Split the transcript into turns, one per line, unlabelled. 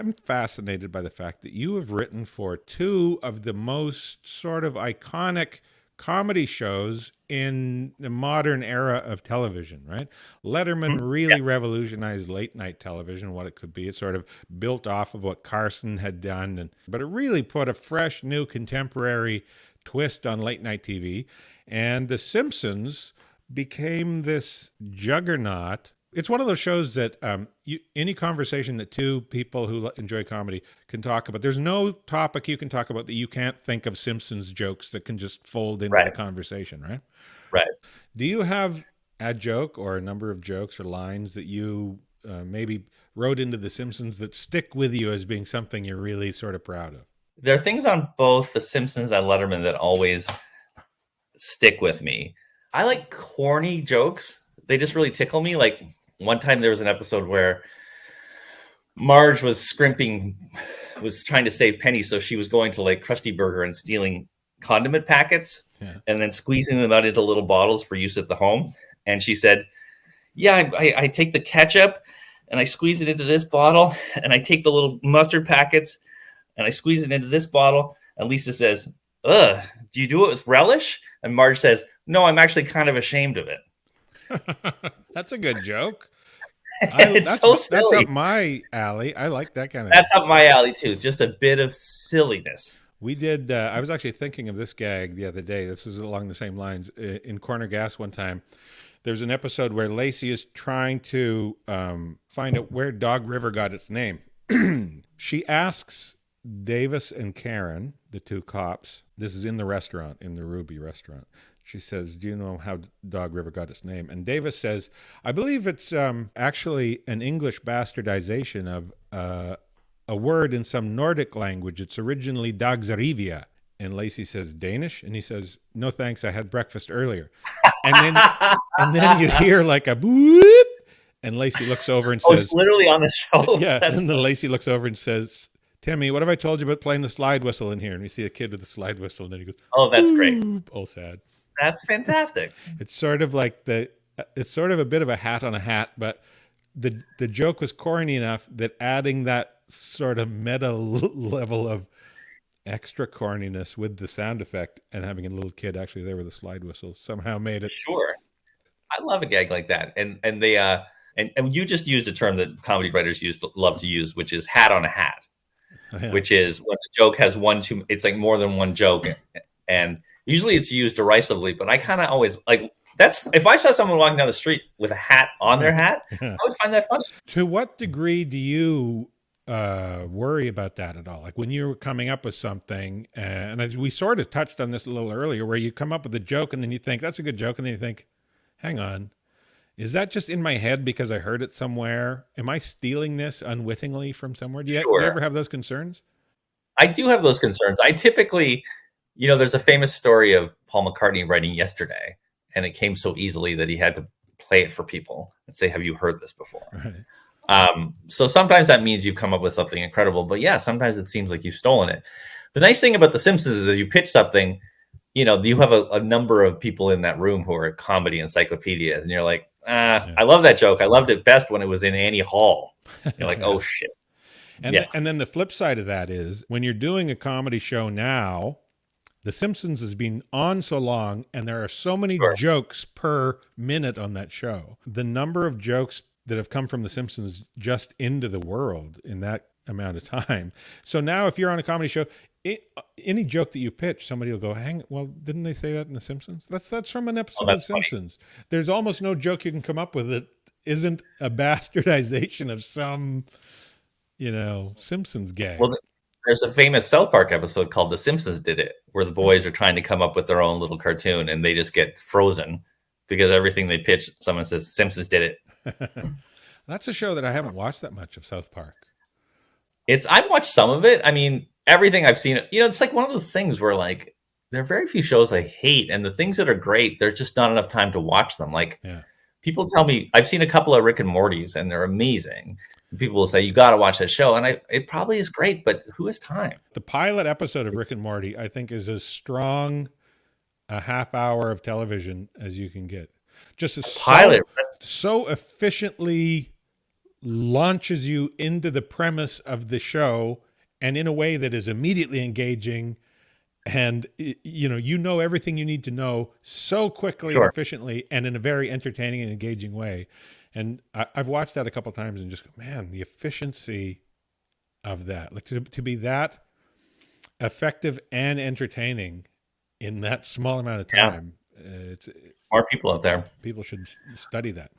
I'm fascinated by the fact that you have written for two of the most sort of iconic comedy shows in the modern era of television, right? Letterman
Mhm. Yeah,
really revolutionized late night television, what it could be. It sort of built off of what Carson had done, but it really put a fresh, new, contemporary twist on late night TV. And The Simpsons became this juggernaut. It's one of those shows that any conversation that two people who enjoy comedy can talk about. There's no topic you can talk about that you can't think of Simpsons jokes that can just fold into the
right,
conversation, right?
right.
Do you have a joke or a number of jokes or lines that you maybe wrote into The Simpsons that stick with you as being something you're really sort of proud of?
There are things on both The Simpsons and Letterman that always stick with me. I like corny jokes. They just really tickle me. Like one time there was an episode where Marge was scrimping, was trying to save pennies, so she was going to like Krusty Burger and stealing condiment packets
Yeah.
and then squeezing them out into little bottles for use at the home. And she said, "Yeah, I take the ketchup and I squeeze it into this bottle, and I take the little mustard packets and I squeeze it into this bottle." And Lisa says, "Ugh, do you do it with relish?" And Marge says, "No, I'm actually kind of ashamed of it."
That's a good joke. I
It's so
that's up
silly.
my alley. I like that kind of thing.
That's up my alley too. Just a bit of silliness.
We did. I was actually thinking of this gag the other day. This is along the same lines. In Corner Gas, one time, there's an episode where Lacey is trying to find out where Dog River got its name. She asks Davis and Karen, the two cops. This is in the restaurant, in the Ruby restaurant. She says, "Do you know how Dog River got its name?" And Davis says, "I believe it's actually an English bastardization of a word in some Nordic language. It's originally Dagsarivia." And Lacey says, "Danish?" And he says, "No, thanks. I had breakfast earlier." And then you hear like a boop, and Lacey looks over and
Oh, it's
says,
literally on the show.
"Yeah."
That's
And then
funny.
Lacey looks over and says, "Timmy, what have I told you about playing the slide whistle in here?" And we see a kid with a slide whistle, and then he goes,
Oh, that's great.
"Boop," all sad.
That's fantastic.
It's sort of like it's sort of a bit of a hat on a hat, but the joke was corny enough that adding that sort of meta level of extra corniness with the sound effect and having a little kid actually there with a slide whistle somehow made it.
Sure. I love a gag like that. And they and you just used a term that comedy writers love to use, which is hat on a hat,
Yeah.
which is when the joke has one too it's like more than one joke. And usually it's used derisively, but I kind of always like that's if I saw someone walking down the street with a hat on their hat,
Yeah.
I would find that funny.
To what degree do you worry about that at all? Like when you're coming up with something, and as we sort of touched on this a little earlier, where you come up with a joke and then you think that's a good joke, and then you think, hang on, is that just in my head because I heard it somewhere? Am I stealing this unwittingly from somewhere? Do you
Sure.
ever have those concerns?
I do have those concerns. I typically, there's a famous story of Paul McCartney writing Yesterday, and it came so easily that he had to play it for people and say, "Have you heard this before?"
Right.
So sometimes that means you've come up with something incredible, but yeah, sometimes it seems like you've stolen it. The nice thing about The Simpsons is, as you pitch something, you have a number of people in that room who are comedy encyclopedias, and you're like,
Yeah.
I love that joke. I loved it best when it was in Annie Hall. You're like, oh
Yeah.
shit,
And
yeah,
and then the flip side of that is when you're doing a comedy show now, The Simpsons has been on so long, and there are so many
sure,
jokes per minute on that show. The number of jokes that have come from The Simpsons just into the world in that amount of time. So now, if you're on a comedy show, any joke that you pitch, somebody will go, "Hang, well, didn't they say that in The Simpsons?" That's from an
oh,
episode of The
that's funny.
Simpsons. There's almost no joke you can come up with that isn't a bastardization of some, Simpsons
Well,
gag.
there's a famous South Park episode called "The Simpsons Did It," where the boys are trying to come up with their own little cartoon, and they just get frozen because everything they pitch, someone says, "Simpsons did it."
That's a show that I haven't watched that much of, South Park.
I've watched some of it. I mean, everything I've seen, it's like one of those things where like there are very few shows I hate, and the things that are great, there's just not enough time to watch them. Like
Yeah.
people tell me I've seen a couple of Rick and Morty's, and they're amazing. And people will say you got to watch that show, and it probably is great, but who has time?
The pilot episode of
It's
Rick and Morty, I think, is as strong a half hour of television as you can get. Just is
a pilot.
so efficiently launches you into the premise of the show and in a way that is immediately engaging, and you know everything you need to know so quickly and
Sure.
efficiently and in a very entertaining and engaging way. And I've watched that a couple times and just go, man, the efficiency of that, like to be that effective and entertaining in that small amount of
Yeah.
time. It's
Smart people out there.
People should study that.